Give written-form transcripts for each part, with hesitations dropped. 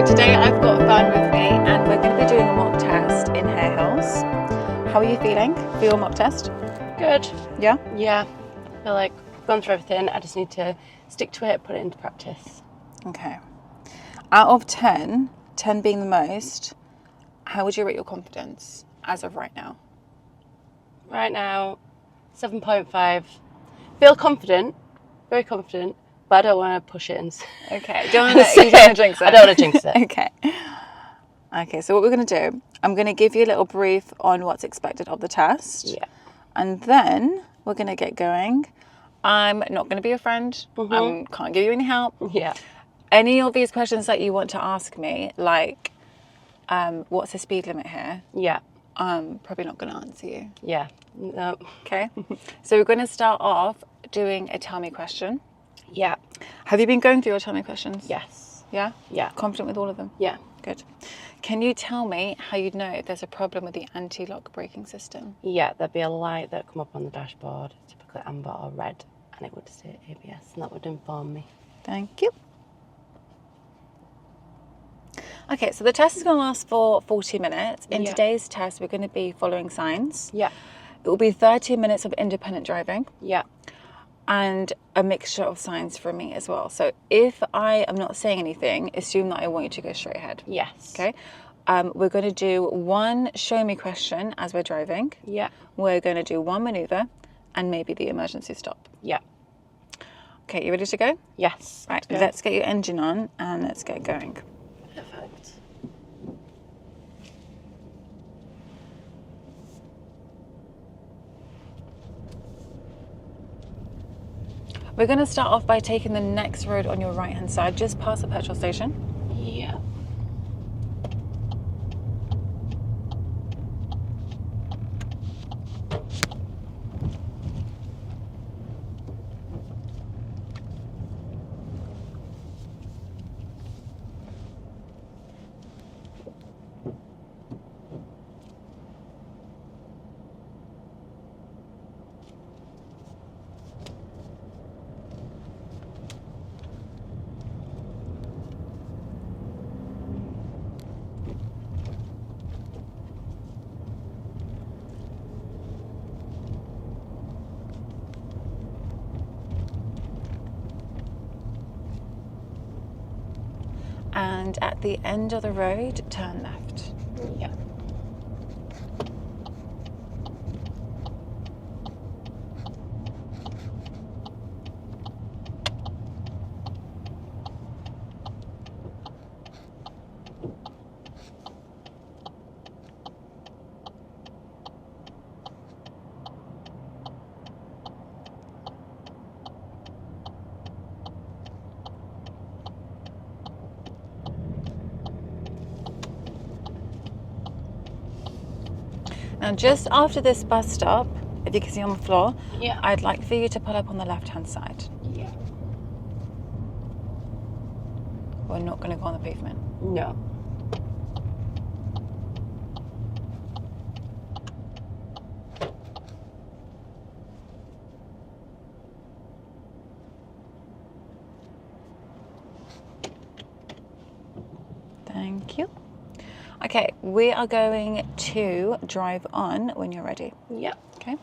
So today I've got Fern with me and we're going to be doing a mock test in Harehills. How are you feeling for your mock test? Good. Yeah? Yeah. I feel like I've gone through everything. I just need to stick to it, put it into practice. Okay. Out of 10, 10 being the most, how would you rate your confidence as of right now? Right now, 7.5. Feel confident, very confident, but I don't want to push it and Okay. You don't want to jinx it? I don't want to jinx it. Okay. Okay, so what we're going to do, I'm going to give you a little brief on what's expected of the test. Yeah. And then we're going to get going. I'm not going to be your friend. I can't give you any help. Yeah. Any of these questions that you want to ask me, like, what's the speed limit here? Yeah. I'm probably not going to answer you. Yeah. No. Okay. So we're going to start off doing a tell me question. Yeah. Have you been going through your tell me questions? Yes. Yeah? Yeah. Confident with all of them? Yeah. Good. Can you tell me how you'd know if there's a problem with the anti-lock braking system? Yeah, there'd be a light that would come up on the dashboard, typically amber or red, and it would say ABS, and that would inform me. Thank you. Okay, so the test is going to last for 40 minutes. In today's test, we're going to be following signs. Yeah. It will be 30 minutes of independent driving. Yeah. And a mixture of signs from me as well. So if I am not saying anything, assume that I want you to go straight ahead. Yes. Okay. We're going to do one show me question as we're driving. Yeah. We're going to do one maneuver and maybe the emergency stop. Yeah. Okay, you ready to go? Yes. Right, let's get your engine on and let's get going. Perfect. We're going to start off by taking the next road on your right hand side, just past the petrol station. Yeah. And at the end of the road, turn left. Yeah. Now, just after this bus stop, if you can see on the floor, Yeah. I'd like for you to pull up on the left-hand side. Yeah. We're not going to go on the pavement. No. Thank you. Okay, we are going to drive on when you're ready. Yeah. Okay.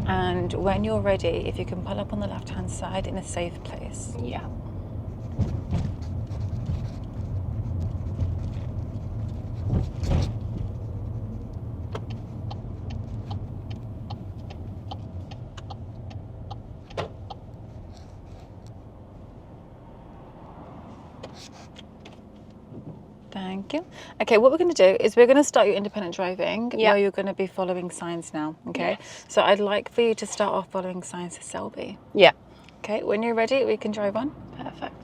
And when you're ready, if you can pull up on the left-hand side in a safe place. Yeah. Thank you. Okay, what we're going to do is we're going to start your independent driving Yeah. where you're going to be following signs now, okay? So I'd like for you to start off following signs to Selby. Yeah. Okay, when you're ready, we can drive on. Perfect.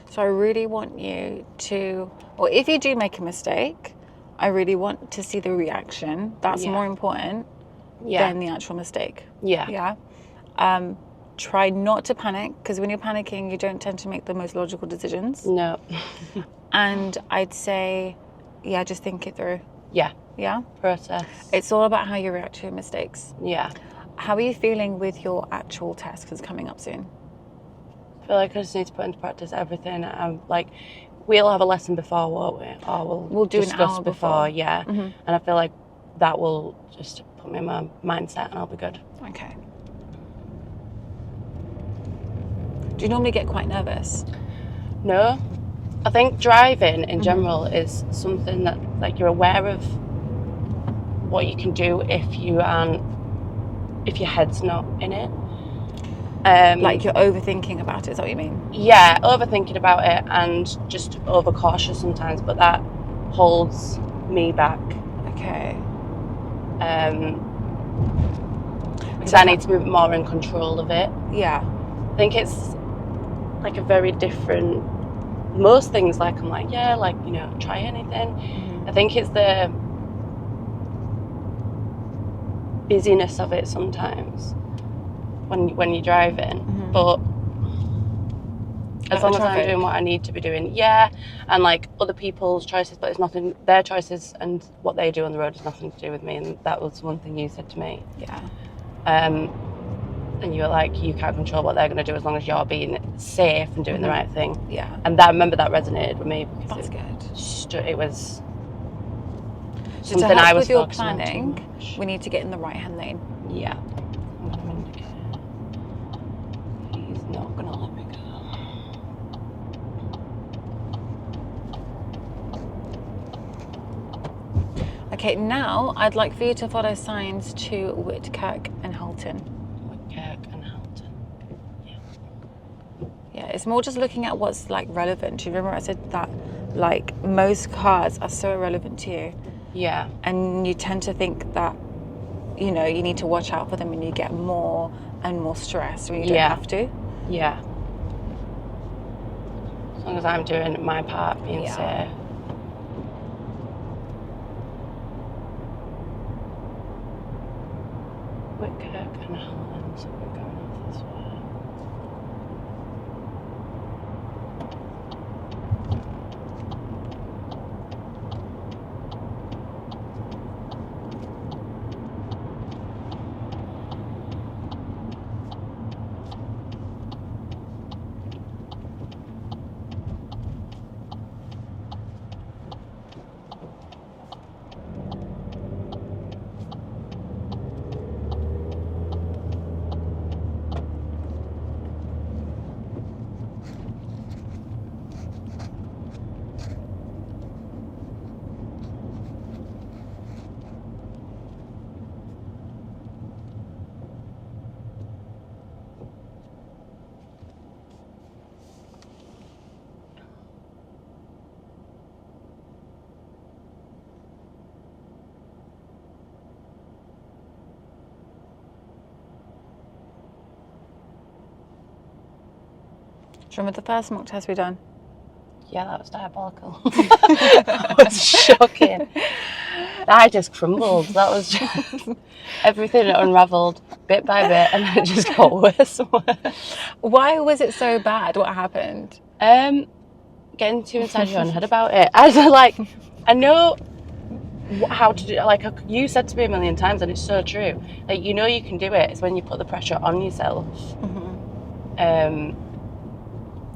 So I really want you to, or if you do make a mistake, I really want to see the reaction. That's more important than the actual mistake. Yeah. Try not to panic, because when you're panicking, you don't tend to make the most logical decisions. No. And I'd say, just think it through. Yeah? Process. It's all about how you react to your mistakes. Yeah. How are you feeling with your actual test? Because it's coming up soon. I feel like I just need to put into practice everything. I'm like, we'll have a lesson before, won't we? Or we'll do discuss an hour before. Yeah. Mm-hmm. And I feel like that will just put me in my mindset and I'll be good. Okay. Do you normally get quite nervous? No. I think driving in general is something that, like, you're aware of what you can do if your head's not in it. Like you're overthinking about it, is that what you mean? Yeah, overthinking about it and just overcautious sometimes, but that holds me back. Okay. Because I need to be more in control of it. Yeah. I think it's like a very different, most things, like, I'm like, yeah, like, you know, try anything. I think it's the busyness of it sometimes when you're driving, but as long as I'm doing what I need to be doing, and like other people's choices, but it's nothing, their choices and what they do on the road has nothing to do with me. And that was one thing you said to me. And you were like, you can't control what they're going to do as long as you're being safe and doing the right thing. And I remember that resonated with me because it was so something I was with your focusing on too planning, much. we need to get in the right hand lane. Yeah. He's not going to let me go. Okay, now I'd like for you to follow signs to Whitkirk and Halton. Whitkirk and Halton. Yeah, it's more just looking at what's like relevant. Do you remember I said that like most cars are so irrelevant to you? Yeah. And you tend to think that, you know, you need to watch out for them and you get more and more stressed when you don't have to. Yeah. As long as I'm doing my part, being safe. Whitkirk and Halton, so we're going off this way. Do you remember the first mock test we done? Yeah, that was diabolical. That was shocking. I just crumbled. That was just everything unravelled bit by bit, and it just got worse and worse. Why was it so bad? What happened? Getting too inside your own head about it. I know how to do it. Like you said to me a million times, and it's so true. Like, you know you can do it. It's when you put the pressure on yourself.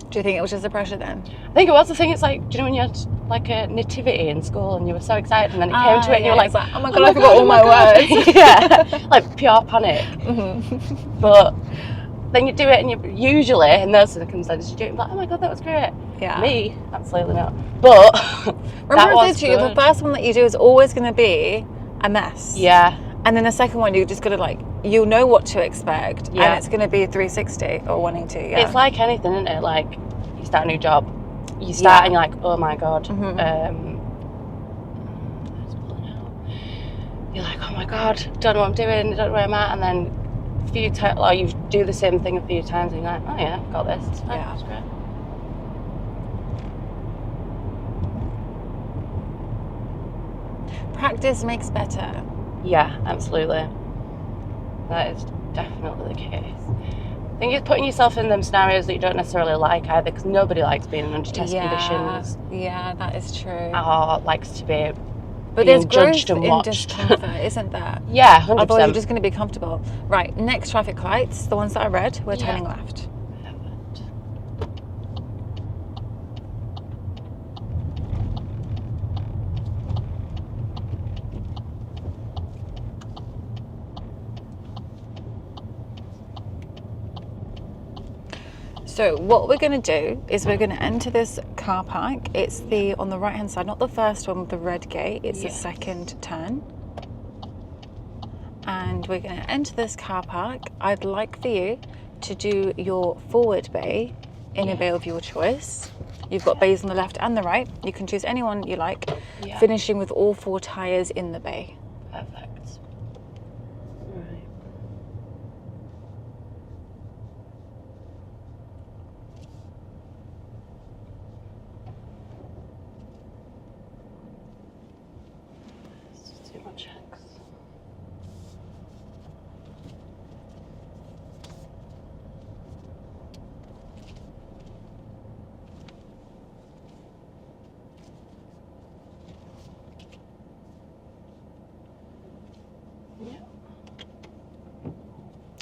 Do you think it was just the pressure then? I think it was. The thing, it's like, do you know when you had like a nativity in school and you were so excited and then it came to it and you were like, oh my god, I forgot all my words. Yeah, like pure panic. Mm-hmm. But then you do it and you usually, in those circumstances, you do it and like, oh my god, that was great. Yeah. Me, absolutely not. But remember I said to you, the first one that you do is always going to be a mess. Yeah. And then the second one, you're just going to like, you'll know what to expect. Yeah. And it's going to be 360 or 180. Yeah. It's like anything, isn't it? Like, you start a new job. You start and you're like, oh my god. Mm-hmm. You're like, oh my god, don't know what I'm doing, don't know where I'm at. And then or you do the same thing a few times and you're like, oh yeah, got this. It's fine. Yeah. That's great. Practice makes better. Yeah, absolutely. That is definitely the case. I think it's putting yourself in them scenarios that you don't necessarily like either, because nobody likes being under test conditions. Yeah, that is true. Or likes to be but being there's judged growth and in watched. Discomfort, isn't there? Yeah, 100%. Otherwise you're just going to be comfortable. Right, next traffic lights, the ones that I read, we're turning left. So what we're going to do is we're going to enter this car park. It's on the right hand side, not the first one with the red gate, it's the second turn. And we're going to enter this car park. I'd like for you to do your forward bay in a bay of your choice. You've got bays on the left and the right. You can choose any one you like, finishing with all 4 tyres in the bay. Perfect.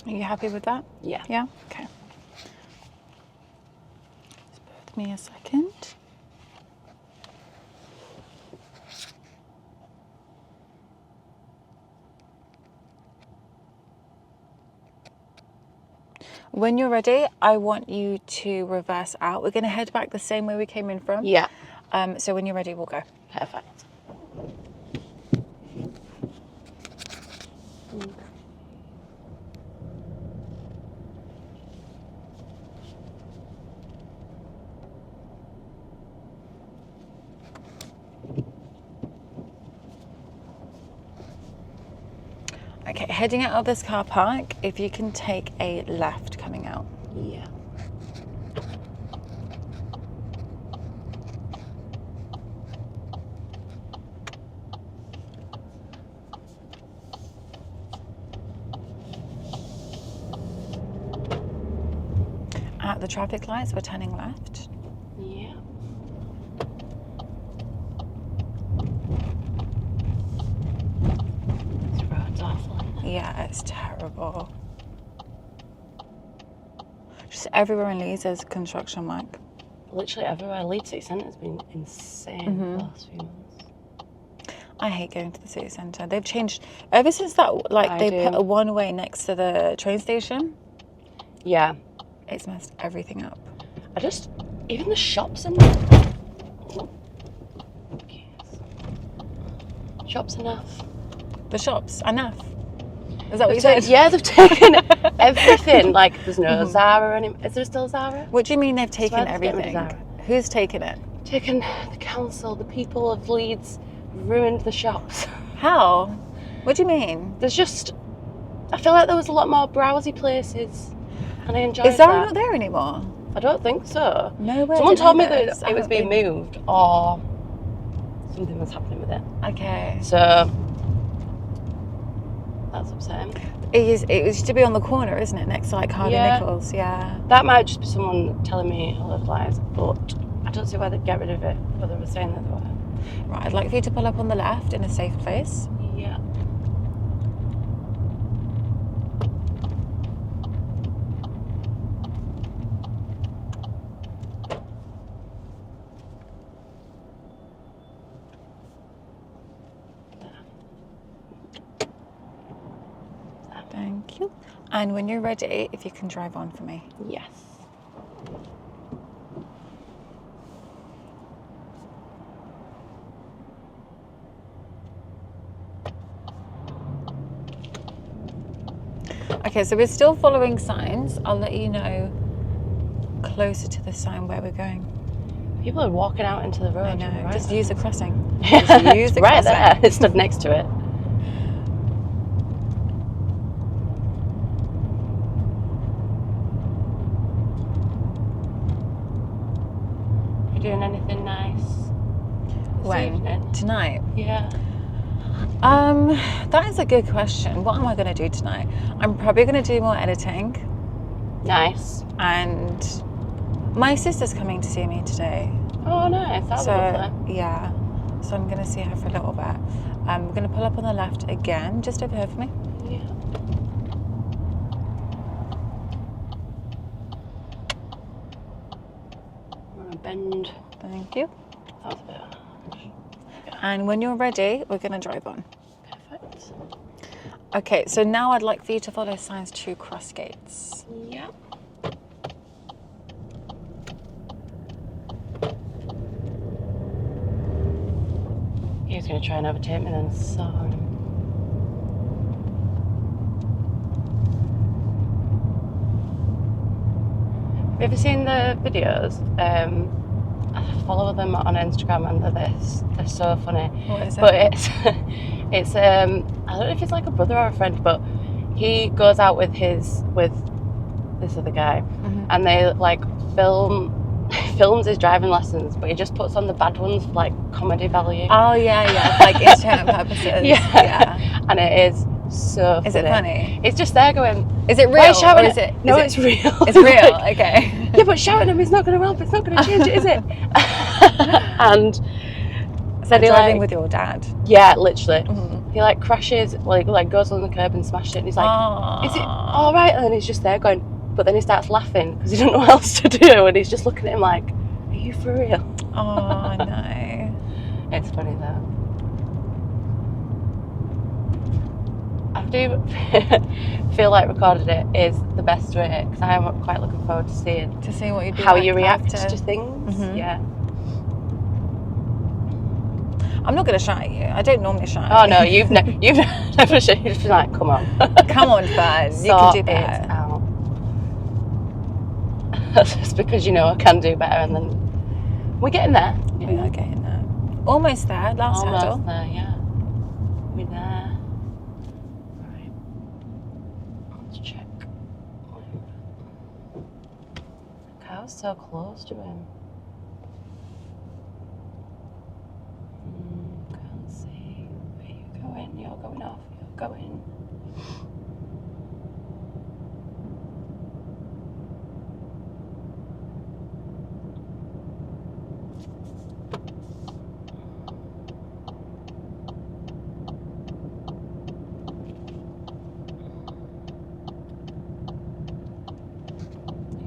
Are you happy with that? Yeah. Yeah? Okay. Just bear with me a second. When you're ready, I want you to reverse out. We're going to head back the same way we came in from. Yeah. So when you're ready, we'll go. Perfect. Okay, heading out of this car park, if you can take a left coming out. Yeah. At the traffic lights, we're turning left. Yeah. This road's awful, isn't it? Yeah, it's terrible. Just everywhere in Leeds there's construction work. Literally everywhere. Leeds City Centre has been insane the last few months. I hate going to the city centre. They've changed ever since that. Like they put a one-way next to the train station. Yeah. It's messed everything up. Even the shops in there. Shops enough. The shops enough. Is that what you said? Yeah, they've taken everything. Like there's no Zara anymore. Is there still Zara? What do you mean they've taken everything? Who's taken it? Taken the council, the people of Leeds ruined the shops. How? What do you mean? I feel like there was a lot more browsy places. And I enjoyed Is Zara not there anymore? I don't think so. No way. Someone told me that it was being moved or something was happening with it. Okay. So that's upsetting. It used to be on the corner, isn't it? Next to like Harvey Nichols. Yeah. That might just be someone telling me a lot of lies, but I don't see why they'd get rid of it, whether they were saying that they were. Right, I'd like for you to pull up on the left in a safe place. Yeah. And when you're ready, if you can drive on for me. Yes. Okay, so we're still following signs. I'll let you know closer to the sign where we're going. People are walking out into the road. I know. Right, just use the crossing. Just use the right crossing. there. It stood next to it. You doing anything nice? When? Evening? Tonight? Yeah. That is a good question. What am I going to do tonight? I'm probably going to do more editing. Nice. And my sister's coming to see me today. Oh, nice. That'll be lovely. Yeah. So I'm going to see her for a little bit. We're going to pull up on the left again, just over here for me. Yeah. I'm going to bend. Thank you. That was a bit harsh. And when you're ready, we're going to drive on. Perfect. Okay, so now I'd like for you to follow signs to cross gates. Yeah. He's going to try and overtake me then, so... Have you ever seen the videos? I follow them on Instagram and they're so funny. What is it? But it's I don't know if it's like a brother or a friend, but he goes out with this other guy, and they like films his driving lessons, but he just puts on the bad ones for like comedy value. Oh yeah, like Instagram purposes. Yeah. And it is so funny. Is it funny? It's just there going, is it real? why are you shouting or is it? No, is it's real. It's real. Okay. Yeah, but shouting him is not going to help. It's not going to change it, is it? And So driving with your dad? Yeah, literally. He like crashes, like goes on the curb and smashed it, and he's like, "Is it all right?" And then he's just there going, but then he starts laughing because he doesn't know what else to do, and he's just looking at him like, "Are you for real?" Oh no. It's funny though. I do feel like recording it is the best way because I am quite looking forward to seeing what you do, how like you react after. to things. Yeah. I'm not going to shout at you. I don't normally shout. Oh no, you've never should. You've just been like, come on, come on, Ferns. You can do better. It out. That's just because you know I can do better, and then we're getting there. We are getting there. Almost there. Last hurdle. Almost there. Yeah, we're there. Right. Let's check. The cow's so close to him. Can't see. Where you going? You're going off. You're going.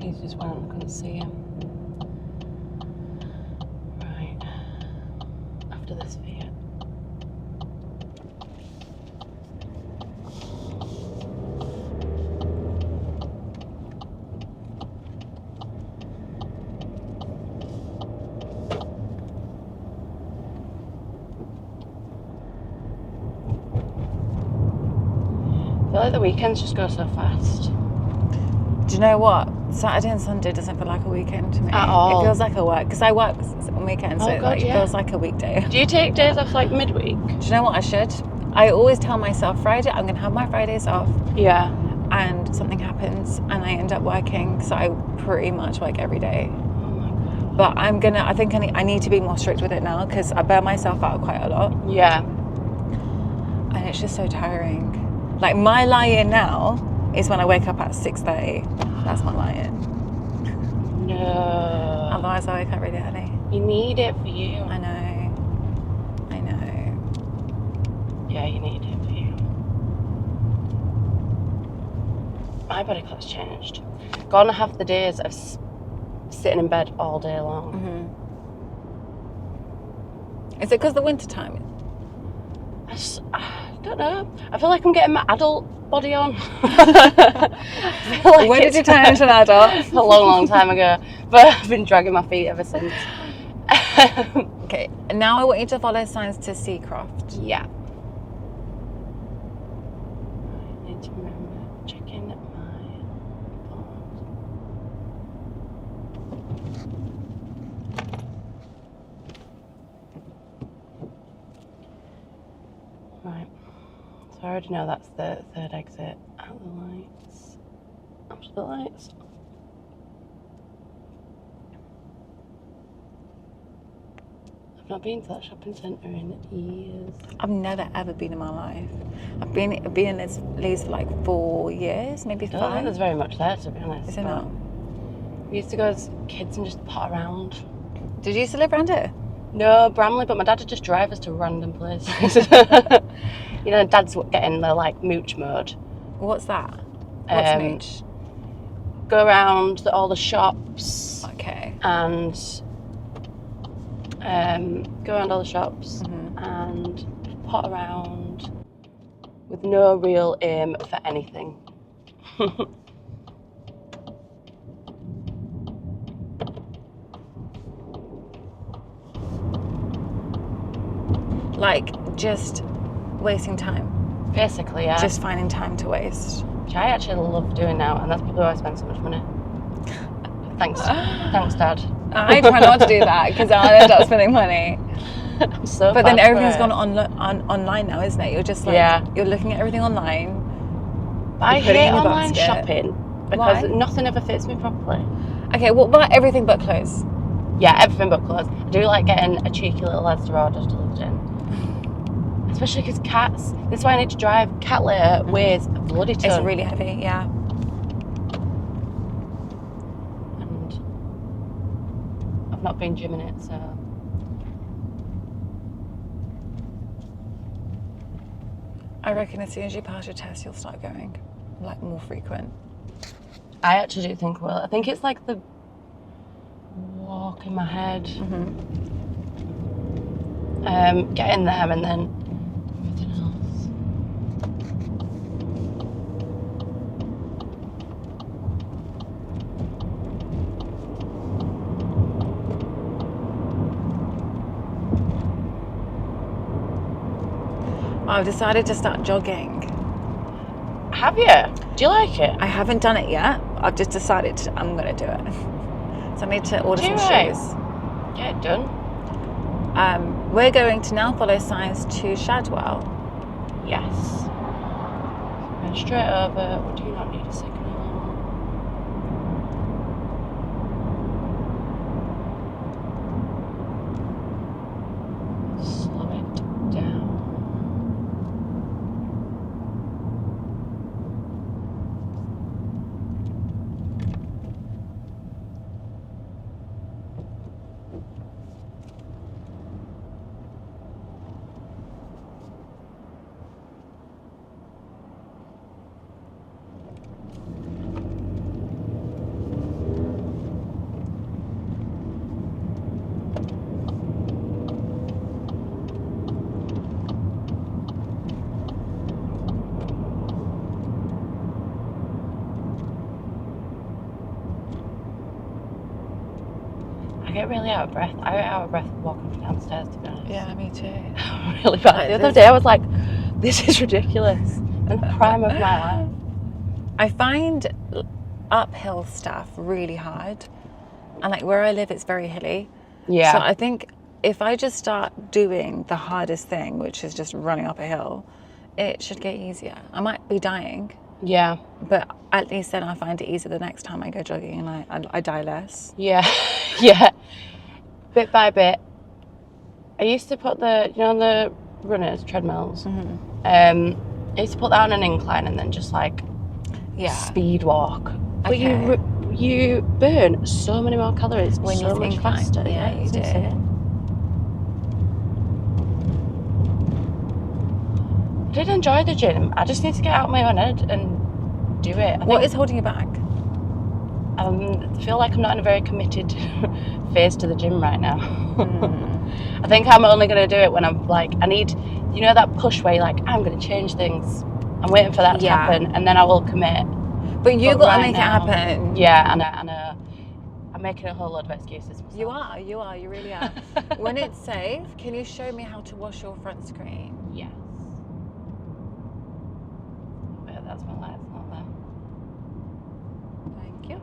He's just went and couldn't see him. Right. After this Fiat. I feel like the weekends just go so fast. Do you know what? Saturday and Sunday doesn't feel like a weekend to me. At all. It feels like a work, because I work on weekends, so God, it feels like a weekday. Do you take days off like midweek? Do you know what I should? I always tell myself Friday, I'm going to have my Fridays off. Yeah. And something happens and I end up working, so I pretty much work every day. Oh my God. But I think I need to be more strict with it now, because I burn myself out quite a lot. Yeah. And it's just so tiring. Like my lie-in now is when I wake up at 6:30. That's my lie-in. No. Otherwise I wake up really early. You need it for you. I know. Yeah, you need it for you. My body clock's changed. Gonna have the days of sitting in bed all day long. Is it because the winter time? I don't know. I feel like I'm getting my adult body on. I feel like when did you turn into an adult? A long time ago. But I've been dragging my feet ever since. Okay, now I want you to follow signs to Seacroft. Yeah. I need to remember checking my phone. Right. So I already know that's the third exit. Out the lights. Up to the lights. I've not been to that shopping centre in years. I've never ever been in my life. I've been in Leeds for like 4 years, maybe 5. I don't think there's very much there, to be honest. Is there not? We used to go as kids and just pot around. Did you used to live around here? No, Bramley, but my dad would just drive us to random places. You know, Dad's getting the like mooch mode. What's that? What's mooch? Go around all the shops. Okay. And go around all the shops and pot around with no real aim for anything. Like just wasting time. Basically, yeah. Just finding time to waste. Which I actually love doing now, and that's probably why I spend so much money. Thanks, Dad. I try not to do that because I end up spending money. I'm so but bad then everything's for it. gone online now, isn't it? You're just like you're looking at everything online. But I hate online shopping because nothing ever fits me properly. Okay, what about everything but clothes? Yeah, everything but clothes. I do like getting a cheeky little Leicester order delivered in. Especially because cats, this is why I need to drive. Cat litter weighs a bloody ton. It's really heavy, yeah. And I've not been gymming it, so. I reckon as soon as you pass your test, you'll start going, like, more frequent. I actually do think I will. I think it's like the walk in my head. Getting there and then everything else. I've decided to start jogging. Have you? Do you like it? I haven't done it yet. I've just decided I'm going to do it. So I need to order some shoes. Get it done. We're going to now follow signs to Shadwell. Yes. Going straight over. We do not need a signal. Slow it down. I get really out of breath. I get out of breath walking downstairs, to be honest. Yeah, me too. Really bad. The other day I was like, this is ridiculous. In the prime of my life. I find uphill stuff really hard. And like where I live, it's very hilly. Yeah. So I think if I just start doing the hardest thing, which is just running up a hill, it should get easier. I might be dying. Yeah. But at least then I find it easier the next time I go jogging and I die less. Yeah. Yeah. Bit by bit. I used to put the runners, treadmills. I used to put that on an incline and then just like speed walk. But you burn so many more calories when so you much incline. faster. Yeah, you do. I did enjoy the gym. I just need to get out of my own head and do it. What is holding you back? I feel like I'm not in a very committed phase to the gym right now. I think I'm only going to do it when I'm like, I need, you know, that push where you're like, I'm going to change things. I'm waiting for that to happen, and then I will commit. But you got to make it happen. Yeah, I know. I'm making a whole lot of excuses myself. You really are. When it's safe, can you show me how to wash your front screen? Yes. Wait, that's my light's not there. Thank you.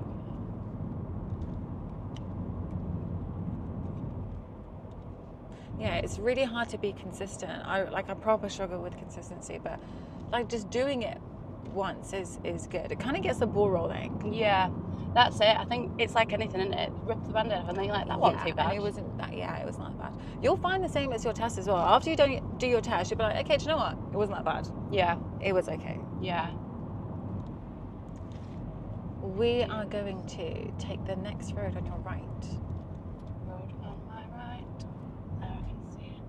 Yeah, it's really hard to be consistent. I proper struggle with consistency, but like just doing it once is good. It kind of gets the ball rolling. Yeah, that's it. I think it's like anything, isn't it? Rip the band-aid off and then you're like, that wasn't too bad. And it wasn't that bad. You'll find the same as your test as well. After you don't do your test, you'll be like, okay, do you know what? It wasn't that bad. Yeah. It was okay. Yeah. We are going to take the next road on your right. Road on my right. There, I can see it.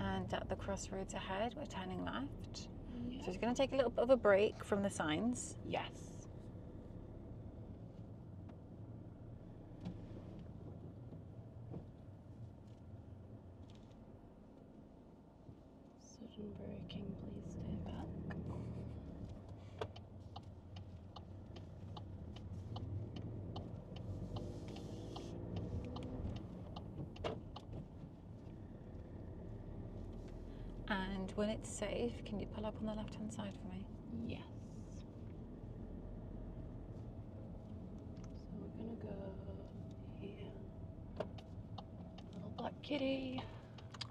And at the crossroads ahead, we're turning left. So it's going to take a little bit of a break from the signs. Yes. Sudden braking, please stay back. And when it's safe, can you pull up on the left-hand side for me? Yes. So we're gonna go here. Little black kitty.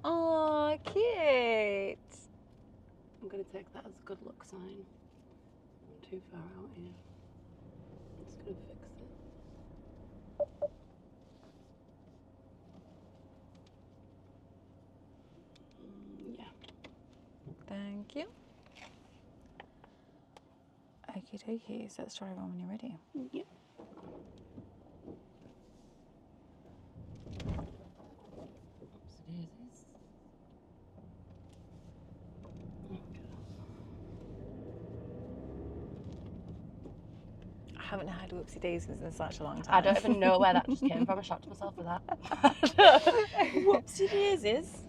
Oh, cute. I'm gonna take that as a good luck sign. I'm too far out here. I'm just gonna fix it. Yeah. Thank you. Okie dokie, so let's drive on when you're ready. Yep. Oopsie-daisies. I haven't had whoopsie daisies in such a long time. I don't even know where that just came from. I shocked myself with that. Whoopsie daisies.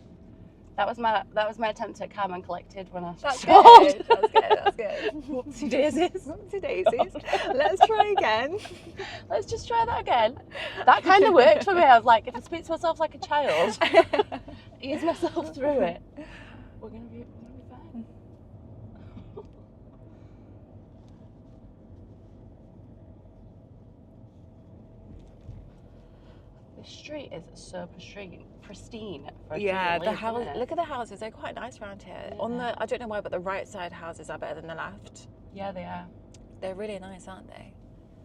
That was my attempt at calm and collected when I That's good. That's good. Whoopsie daisies. Whoopsie daisies. Let's try again. Let's just try that again. That kind of worked for me. I was like, if I speak to myself like a child, ease myself through it, we're gonna be fine. The street is so pristine for a Yeah, tree the to live, house. isn't it? Look at the houses. They're quite nice around here. Yeah. On the, I don't know why, but the right side houses are better than the left. Yeah, they are. They're really nice, aren't they?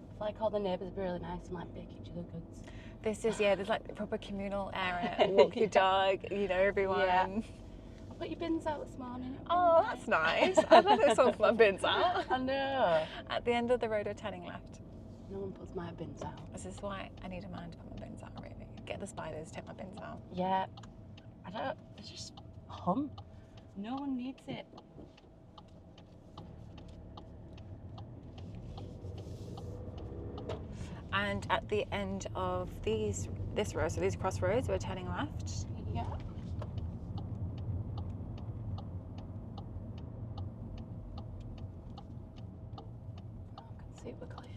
It's like all the neighbours are really nice and like bake each other goods. This is there's like the proper communal area. Walk your dog. You know everyone. Yeah. I put your bins out this morning. Oh, that's nice. I love it. Sort my bins out. I know. At the end of the road, we're turning left. No one puts my bins out. This is why I need a man to put my bins out. Really, get the spiders, take my bins out. Yeah. I don't. It's just hum. No one needs it. And at the end of this row, so these crossroads, we're turning left. Yeah. I can see we're clear.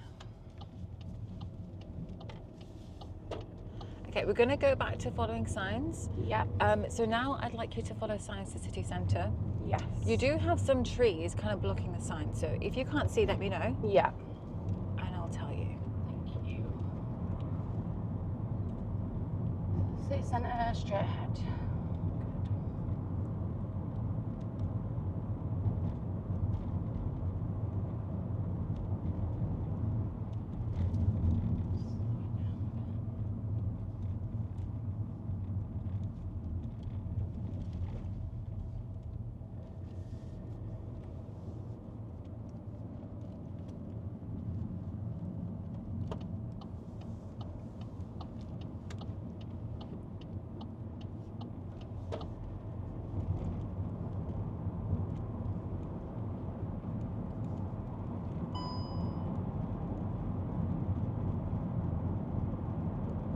Okay, we're going to go back to following signs. Yeah. So now I'd like you to follow signs to city centre. Yes. You do have some trees kind of blocking the sign, so if you can't see, let me know. Yeah. And I'll tell you. Thank you. City centre, straight ahead.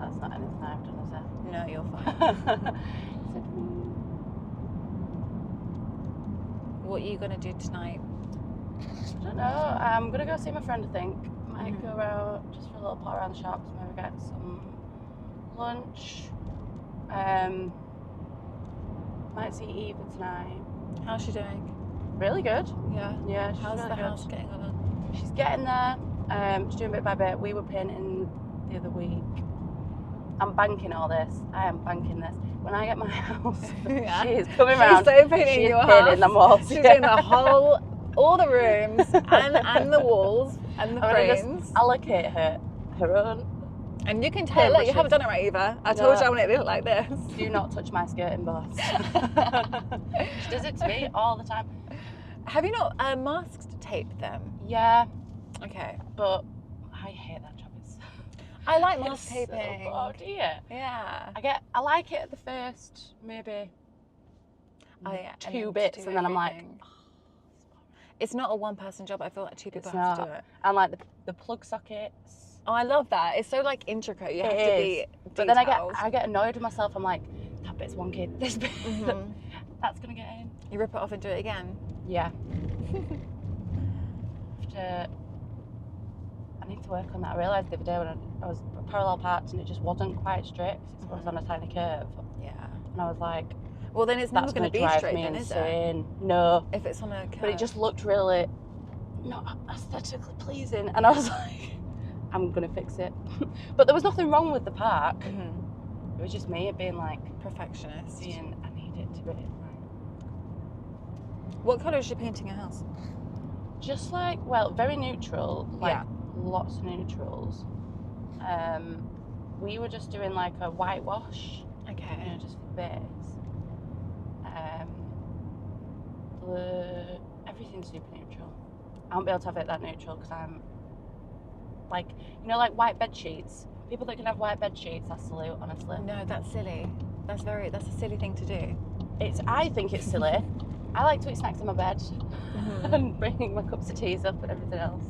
That's not anything I've done, is it? No, you're fine. What are you going to do tonight? I don't know. I'm going to go see my friend, I think. Might go out just for a little pot around the shops, maybe get some lunch. Might see Eva tonight. How's she doing? Really good. Yeah. Yeah, she's How's really the good. house getting along? She's getting there. She's doing bit by bit. We were painting the other week. I'm banking all this. I am banking this. When I get my house, Yeah. she is coming round. She's so painting She's your painting house. the walls. She's doing the whole, all the rooms and the walls and the I'm gonna frames. just allocate her own. And you can tell, look, you haven't done it right either. I told you I want it to look like this. Do not touch my skirting boss. She does it to me all the time. Have you not masked taped them? Yeah, Okay. but I hate that job. I like mask taping. So, oh dear. Yeah. I like it at the first, maybe two bits, and then I'm like, it's not a one-person job. I feel like two people it's have not. to do it. And like the plug sockets. Oh, I love that. It's so like intricate. You have to be detailed. But then I get annoyed with myself. I'm like, that bit's wonky. This bit, that's gonna get in. You rip it off and do it again. Yeah. I need to work on that. I realised the other day when I was parallel parked and it just wasn't quite straight because it was on a tiny curve. Yeah. And I was like, well, then it's never that's going to be drive straight, me then, is it? insane. No. If it's on a curve. But it just looked really not aesthetically pleasing. And I was like, I'm going to fix it. But there was nothing wrong with the park. It was just me being like, perfectionist. I need it to be like. What colour is she painting your house? Just like, well, very neutral. Like, Yeah. lots of neutrals. We were just doing like a whitewash. Okay. You know, just for base. Everything's super neutral. I won't be able to have it that neutral because I'm like, you know, like white bed sheets. People that can have white bed sheets, that's silly, honestly. No, that's silly. That's a silly thing to do. I think it's silly. I like to eat snacks in my bed and bringing my cups of teas up and everything else.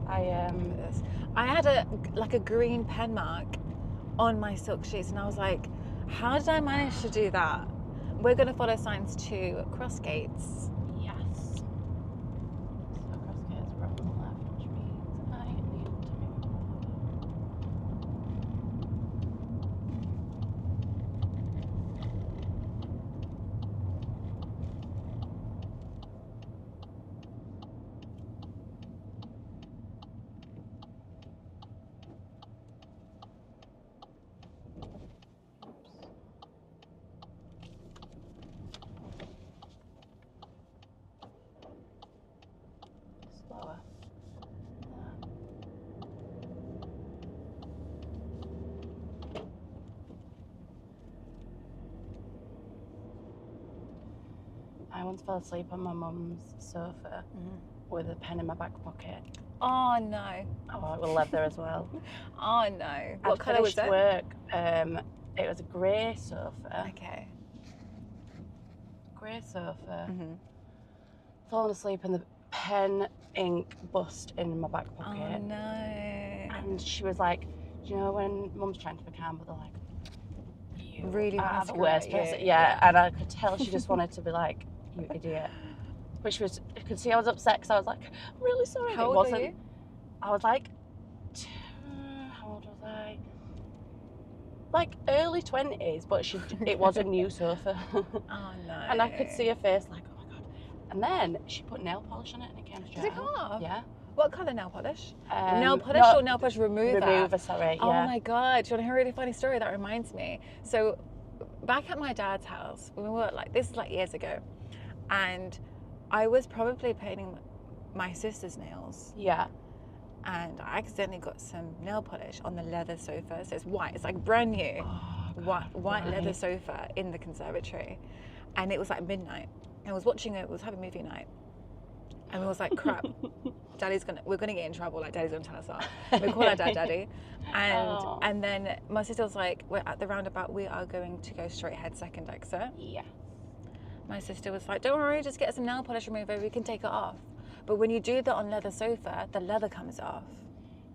I had a green pen mark on my silk sheets, and I was like, how did I manage to do that? We're going to follow signs to cross gates. Yes. So cross gates are on the left, which means I need to move. Slower. I once fell asleep on my mum's sofa with a pen in my back pocket. Oh no. Oh, it was leather as well. Oh no. What I'd colour was finished it? work. It was a grey sofa. Okay. Grey sofa. Fallen asleep and the pen ink bust in my back pocket. Oh no. And she was like, do you know when mum's trying to be calm, but they're like, you really are wants the to worst go at you. person. Yeah, and I could tell she just wanted to be like, you idiot. But I could see I was upset because I was like, I'm really sorry. How old were you? I was like, how old was I? Like early 20s, but it was a new sofa. Oh no. And I could see her face like, oh my God. And then she put nail polish on it and it came straight Does it come off? Yeah. What colour nail polish? Nail Nail polish or nail polish remover? Remover, sorry, yeah. Oh my God, do you want to hear a really funny story? That reminds me. So back at my dad's house, when we were this is like years ago, and I was probably painting my sister's nails. Yeah. And I accidentally got some nail polish on the leather sofa. So it's white, it's like brand new. Oh, white leather sofa in the conservatory. And it was like midnight. I was watching it, we was having movie night. And we was like, crap, we're gonna get in trouble, like Daddy's gonna tell us off. We call our dad Daddy. And then my sister was like, we're at the roundabout, we are going to go straight ahead, second exit. Yeah. My sister was like, don't worry, just get some nail polish remover, we can take it off. But when you do that on leather sofa, the leather comes off.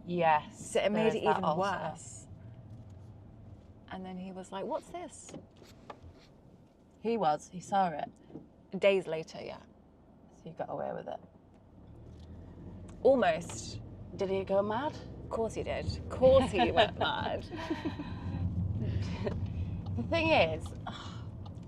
Yes. So it made it even worse. And then he was like, what's this? He saw it. Days later, yeah. So he got away with it. Almost. Did he go mad? Of course he did. Of course he went mad. The thing is,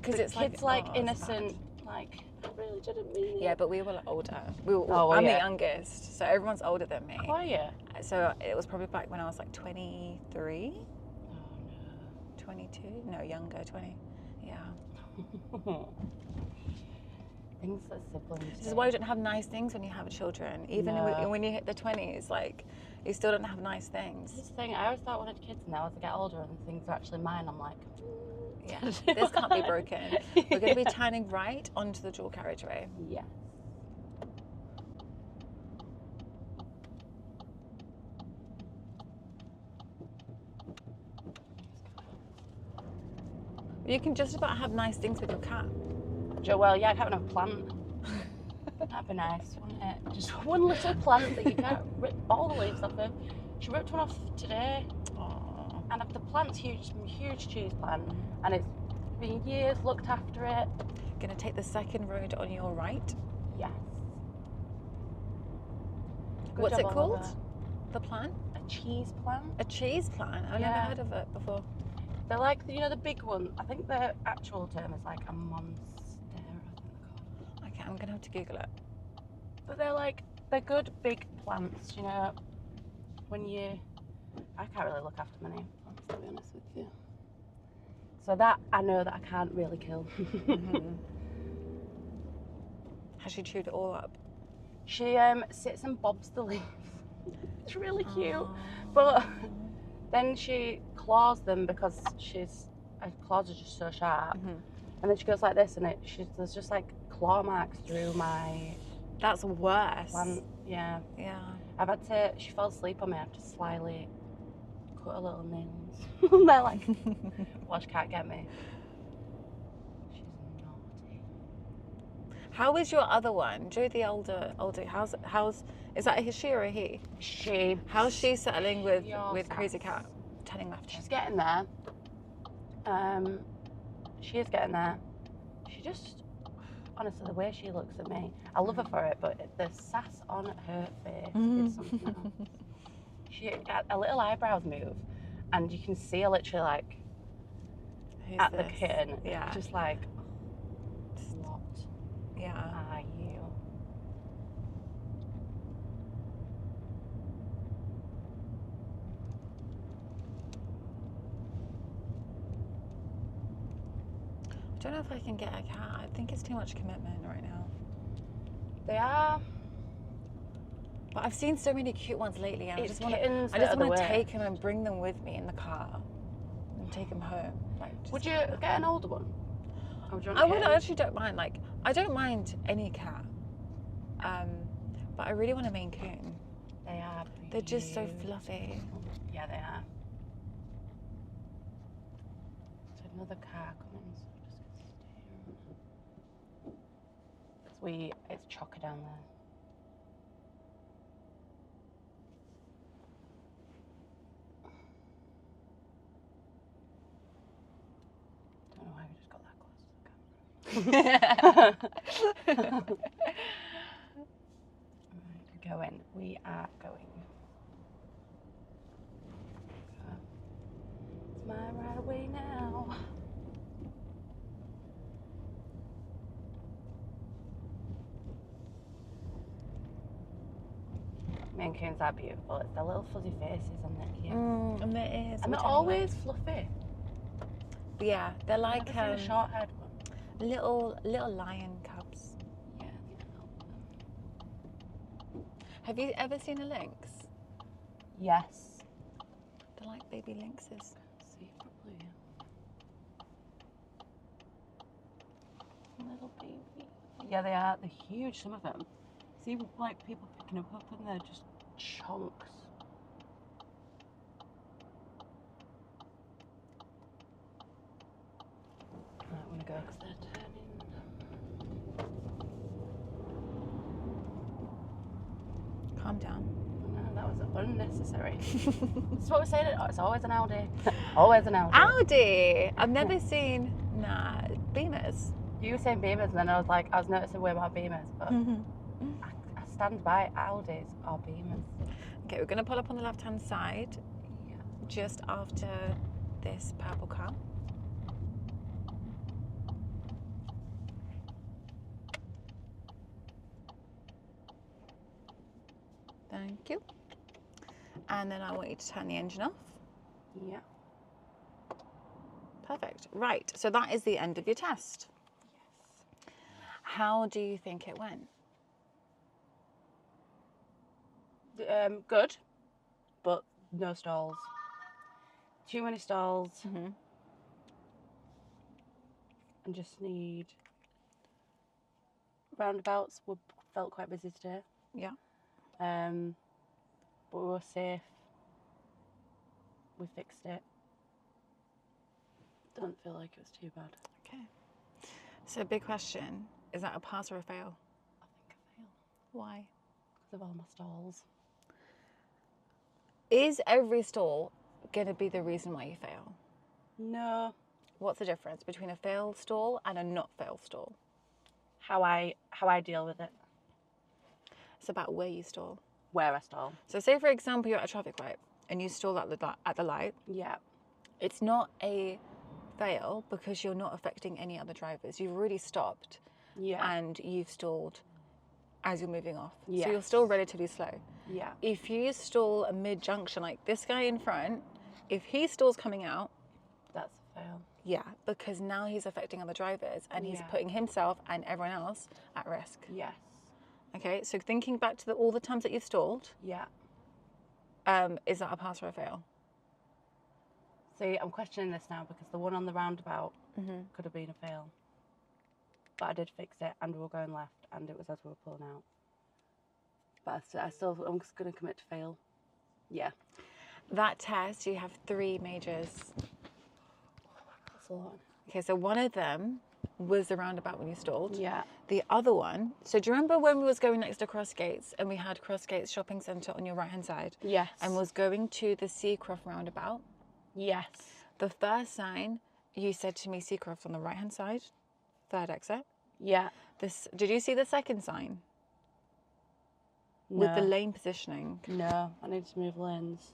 because it's kids like innocent, like, I really didn't mean it. Yeah, but we were like, older. I'm the youngest, so everyone's older than me. How are you? So it was probably back when I was like 23. Oh no. 22? No, younger, 20. Yeah. Things that siblings. This is why you don't have nice things when you have children. Even when you hit the 20s, like, you still don't have nice things. This is the thing, I always thought I wanted kids, and now as I get older and things are actually mine, I'm like, yeah, this can't be broken. We're going to be turning right onto the dual carriageway. Yeah. You can just about have nice things with your cat. Well, yeah, I'd have enough plant. That'd be nice, wouldn't it? Just one little plant that you can't rip all the leaves off of. She ripped one off today. Aww. And the plant's huge cheese plant, and it's been years looked after it. Gonna take the second road on your right. Yes. What's it called? The plant? A cheese plant. A cheese plant? I've never heard of it before. They're like, the big one. I think the actual term is like a monstera, I think they're called. Okay, I'm gonna have to Google it. But they're good big plants, I can't really look after many plants, to be honest with you. So that, I know that I can't really kill. Mm-hmm. Has she chewed it all up? She sits and bobs the leaves. It's really cute. But then she claws them because her claws are just so sharp. Mm-hmm. And then she goes like this, and there's just like claw marks through my... That's worse. Yeah. Yeah. She fell asleep on me. I have to slyly cut her little nails. They're like, well, she can't get me. She's naughty. How is your other one? Joe, the older, is that a she or a he? She. How's she settling with Crazy Cat? Turning left. She's getting there. She is getting there. She just, honestly, the way she looks at me, I love her for it, but the sass on her face is something else. Her little eyebrows move, and you can see her literally like at the kitten. Yeah. Just like, what are you? I don't know if I can get a cat. I think it's too much commitment right now. They are. But I've seen so many cute ones lately, and I just want to take them and bring them with me in the car and take them home. Would you get an older one? Or would you want I would. I actually don't mind. Like, I don't mind any cat. But I really want a Maine Coon. They are beautiful. They're just so fluffy. Yeah, they are. There's another car coming, so I'm just gonna stay here. It's chocker down there. Don't know why we just got that close to the camera. Going. We are going. It's my right away now. Maine Coons are beautiful. It's their little fuzzy faces and they're cute. And it is. And they're always fluffy. Yeah, they're like a short-haired one. Little lion cubs. Yeah. Have you ever seen a lynx? Yes. They're like baby lynxes. See, probably. Little baby. Yeah, they are. They're huge, some of them. See, like, people picking them up and they're just chunks. I want to go because they're turning. Calm down. No, that was Unnecessary. That's what we're saying. It's always an Audi. Always an Audi. Audi. I've never seen Beamers. You were saying Beamers, and then I was noticing way more Beamers, but I stand by Audis or Beamers. Okay, we're going to pull up on the left-hand side, just after this purple car. Thank you. And then I want you to turn the engine off. Yeah. Perfect. Right, so that is the end of your test. Yes. How do you think it went? Good, but no stalls. Too many stalls. And just need roundabouts. We felt quite busy today. Yeah. But we were safe. We fixed it. Don't feel like it was too bad. Okay. So big question, is that a pass or a fail? I think I failed. Why? Because of all my stalls. Is every stall going to be the reason why you fail? No. What's the difference between a failed stall and a not failed stall? How I deal with it. It's about where you stall. Where I stall. So say, for example, you're at a traffic light and you stall at the light. Yeah. It's not a fail because you're not affecting any other drivers. You've already stopped. Yeah. And you've stalled as you're moving off. Yes. So you're still relatively slow. Yeah. If you stall a mid-junction, like this guy in front, if he stalls coming out, that's a fail. Yeah, because now he's affecting other drivers and he's Yeah. putting himself and everyone else at risk. Yes. Okay, so thinking back to all the times that you've stalled, Yeah. Is that a pass or a fail? See, I'm questioning this now because the one on the roundabout could have been a fail. But I did fix it and we were going left and it was as we were pulling out. But I'm just going to commit to fail. Yeah. That test, you have 3 majors. That's a lot. Okay, so one of them was the roundabout when you stalled. Yeah. The other one, so do you remember when we was going next to Crossgates and we had Crossgates Shopping Centre on your right-hand side? Yes. And was going to the Seacroft roundabout? Yes. The first sign, you said to me Seacroft on the right-hand side, 3rd exit. Yeah. Did you see the second sign? No. With the lane positioning? No, I need to move lanes.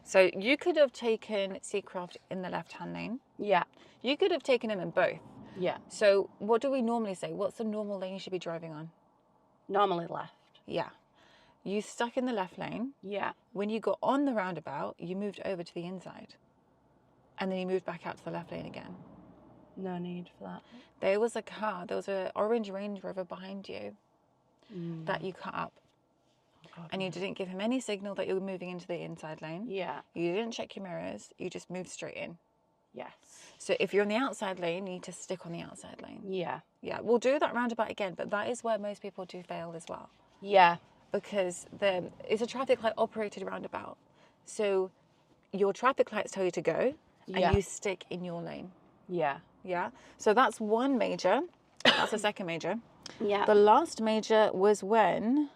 So you could have taken Seacroft in the left-hand lane. Yeah. You could have taken him in both. Yeah. So what do we normally say? What's the normal lane you should be driving on? Normally left. Yeah. You stuck in the left lane. Yeah. When you got on the roundabout, you moved over to the inside. And then you moved back out to the left lane again. No need for that. There was an orange Range Rover behind you that you cut up. Oh, God, and you didn't give him any signal that you were moving into the inside lane. Yeah. You didn't check your mirrors. You just moved straight in. Yes. So if you're on the outside lane, you need to stick on the outside lane. Yeah. Yeah, we'll do that roundabout again, but that is where most people do fail as well. Yeah. Because it's a traffic light operated roundabout. So your traffic lights tell you to go and you stick in your lane. Yeah. Yeah. So that's one major. That's the second major. Yeah. The last major was when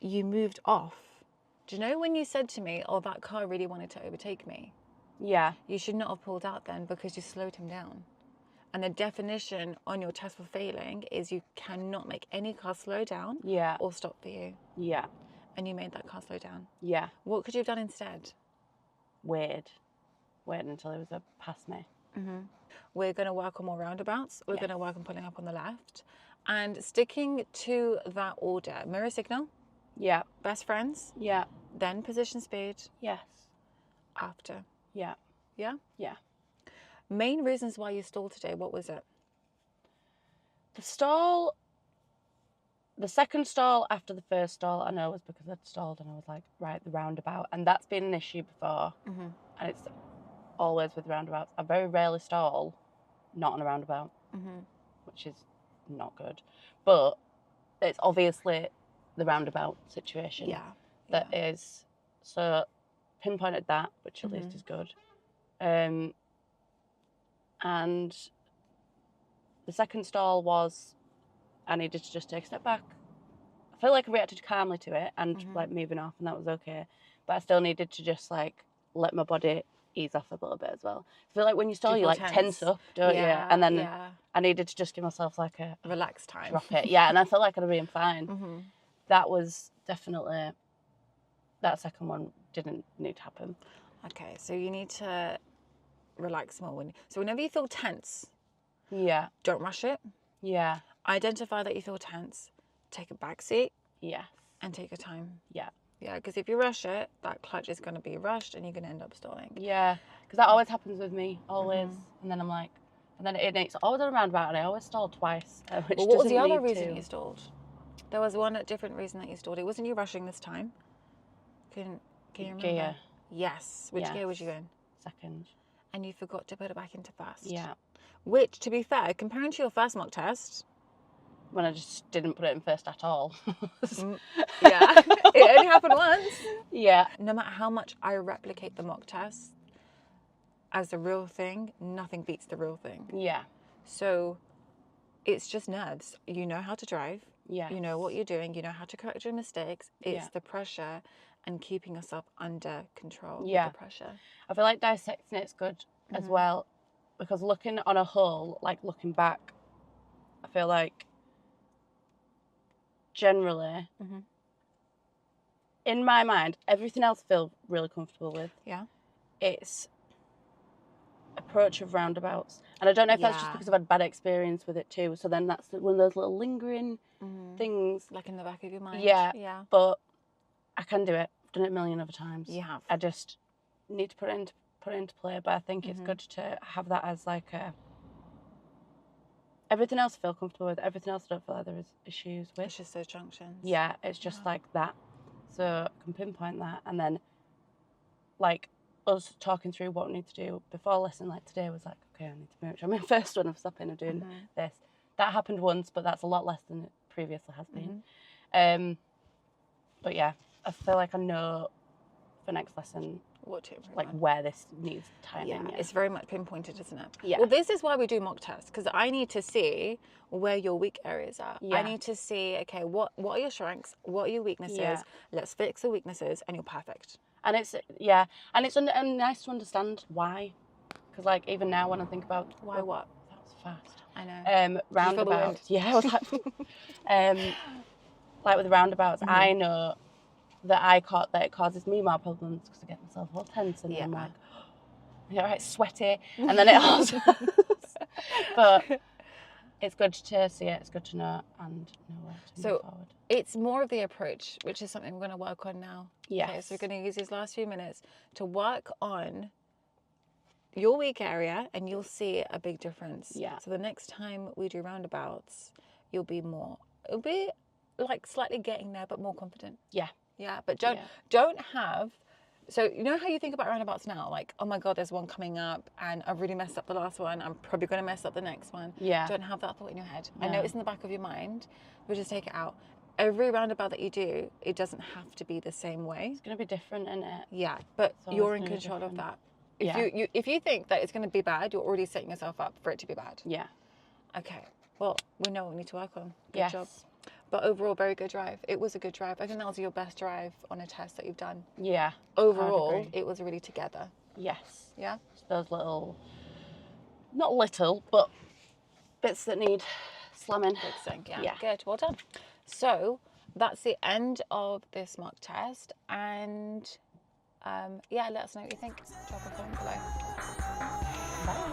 you moved off. Do you know when you said to me, oh, that car really wanted to overtake me? Yeah. You should not have pulled out then because you slowed him down. And the definition on your test for failing is you cannot make any car slow down or stop for you. Yeah. And you made that car slow down. Yeah. What could you have done instead? Waited until he was past me. Mm-hmm. We're going to work on more roundabouts. We're going to work on pulling up on the left. And sticking to that order. Mirror signal. Yeah. Best friends. Yeah. Then position speed. Yes. After. Yeah. Yeah? Yeah. Main reasons why you stalled today, what was it? The second stall after the first stall, I know was because I'd stalled and I was like, right, the roundabout. And that's been an issue before. Mm-hmm. And it's always with roundabouts. I very rarely stall not on a roundabout, which is not good. But it's obviously the roundabout situation that is. So pinpointed that, which at least is good. And the second stall was I needed to just take a step back. I feel like I reacted calmly to it and like moving off, and that was okay. But I still needed to just like let my body ease off a little bit as well. I feel like when you stall, you like tense up, don't you? And then I needed to just give myself like a relaxed time. Drop it. Yeah, and I felt like I'd been fine. That was definitely, that second one didn't need to happen. Okay, so you need to relax more. So whenever you feel tense, don't rush it. Yeah. Identify that you feel tense. Take a back seat. Yes. And take your time. Yeah. Yeah, because if you rush it, that clutch is going to be rushed and you're going to end up stalling. Yeah, because that always happens with me, always. And then I'm like, and then it's always on a roundabout and I always stall twice. Well, what was the other reason you stalled? There was one different reason that you stalled. It wasn't you rushing this time. Can you remember? Gear. Yes. Which gear was you in? Second. And you forgot to put it back into first. Yeah. Which, to be fair, comparing to your first mock test, when I just didn't put it in first at all. Yeah, it only happened once. Yeah. No matter how much I replicate the mock test as the real thing, nothing beats the real thing. Yeah. So it's just nerves. You know how to drive. Yeah. You know what you're doing. You know how to correct your mistakes. It's the pressure and keeping yourself under control with the pressure. I feel like dissecting it's good as well, because looking on a whole, like looking back, I feel like generally, in my mind, everything else I feel really comfortable with. Yeah. It's approach of roundabouts. And I don't know if that's just because I've had bad experience with it too. So then that's one of those little lingering things. Like in the back of your mind. Yeah. Yeah. But I can do it. I've done it a million other times. You have. I just need to put it into play. But I think it's good to have that as like a... Everything else I feel comfortable with. Everything else I don't feel like there is issues with. It's just those junctions. Yeah, it's just like that. So I can pinpoint that. And then, like, us talking through what we need to do before lesson, like today was like, okay, I need to make sure I'm in first one of stopping and doing this. That happened once, but that's a lot less than it previously has been. But yeah, I feel like I know for next lesson what to improve like on. Where this needs timing. Yeah, it's very much pinpointed, isn't it? Yeah. Well, this is why we do mock tests, because I need to see where your weak areas are. Yeah. I need to see, okay, what are your strengths? What are your weaknesses? Yeah. Let's fix the weaknesses, and you're perfect. And it's and nice to understand why, because like even now when I think about why what that was fast. I know. Roundabouts. Yeah, I was like, like with roundabouts, I know that it causes me more problems because I get myself all tense and I'm like, yeah, right, sweaty, and then it also. But it's good to see it. It's good to know and know where to move forward. It's more of the approach, which is something we're going to work on now. Yes. Okay, so we're going to use these last few minutes to work on your weak area, and you'll see a big difference. Yeah. So the next time we do roundabouts, it'll be like slightly getting there, but more confident. Yeah. Yeah, but don't have. So you know how you think about roundabouts now, like, oh my God, there's one coming up and I've really messed up the last one. I'm probably going to mess up the next one. Yeah. Don't have that thought in your head. No. I know it's in the back of your mind, but just take it out. Every roundabout that you do, it doesn't have to be the same way. It's going to be different, isn't it? Yeah, but you're in control of that. If you think that it's going to be bad, you're already setting yourself up for it to be bad. Yeah. Okay. Well, we know what we need to work on. Good job. But overall, very good drive. It was a good drive. I think that was your best drive on a test that you've done. Yeah. Overall, it was really together. Yes. Yeah? Just those little, not little, but bits that need slamming. Fixing. Yeah. Good. Well done. So that's the end of this mock test. And let us know what you think. Drop a comment below.